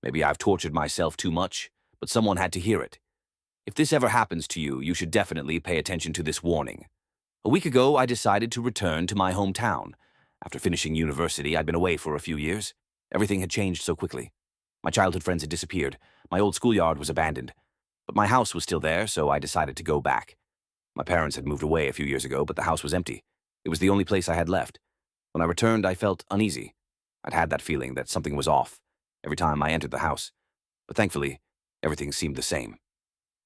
Maybe I've tortured myself too much, but someone had to hear it. If this ever happens to you, you should definitely pay attention to this warning. A week ago, I decided to return to my hometown. After finishing university, I'd been away for a few years. Everything had changed so quickly. My childhood friends had disappeared. My old schoolyard was abandoned. But my house was still there, so I decided to go back. My parents had moved away a few years ago, but the house was empty. It was the only place I had left. When I returned, I felt uneasy. I'd had that feeling that something was off every time I entered the house. But thankfully, everything seemed the same.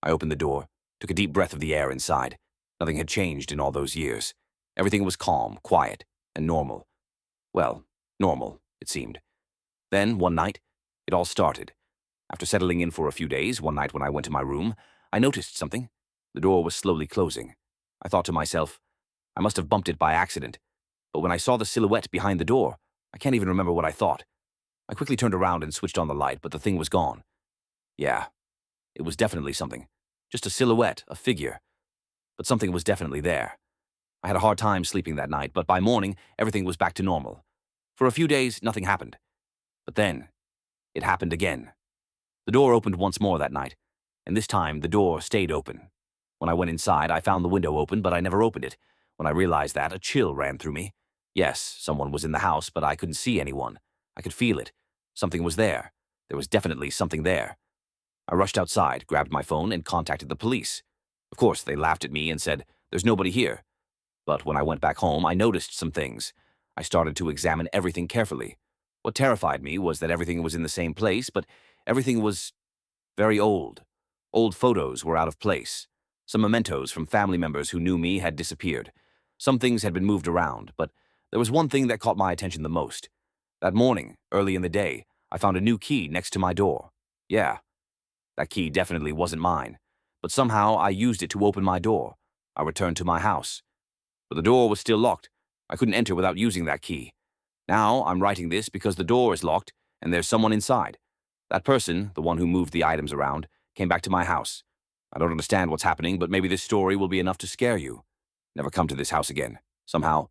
I opened the door, took a deep breath of the air inside. Nothing had changed in all those years. Everything was calm, quiet, and normal. Well, normal, it seemed. Then, one night, it all started. After settling in for a few days, one night when I went to my room, I noticed something. The door was slowly closing. I thought to myself, I must have bumped it by accident. But when I saw the silhouette behind the door, I can't even remember what I thought. I quickly turned around and switched on the light, but the thing was gone. Yeah, it was definitely something. Just a silhouette, a figure. But something was definitely there. I had a hard time sleeping that night, but by morning, everything was back to normal. For a few days, nothing happened. But then, it happened again. The door opened once more that night, and this time the door stayed open. When I went inside, I found the window open, but I never opened it. When I realized that, a chill ran through me. Yes, someone was in the house, but I couldn't see anyone. I could feel it. Something was there. There was definitely something there. I rushed outside, grabbed my phone, and contacted the police. Of course, they laughed at me and said, "There's nobody here." But when I went back home, I noticed some things. I started to examine everything carefully. What terrified me was that everything was in the same place, but everything was very old. Old photos were out of place. Some mementos from family members who knew me had disappeared. Some things had been moved around, but there was one thing that caught my attention the most. That morning, early in the day, I found a new key next to my door. Yeah, that key definitely wasn't mine, but somehow I used it to open my door. I returned to my house. But the door was still locked. I couldn't enter without using that key. Now I'm writing this because the door is locked and there's someone inside. That person, the one who moved the items around, came back to my house. I don't understand what's happening, but maybe this story will be enough to scare you. Never come to this house again. Somehow,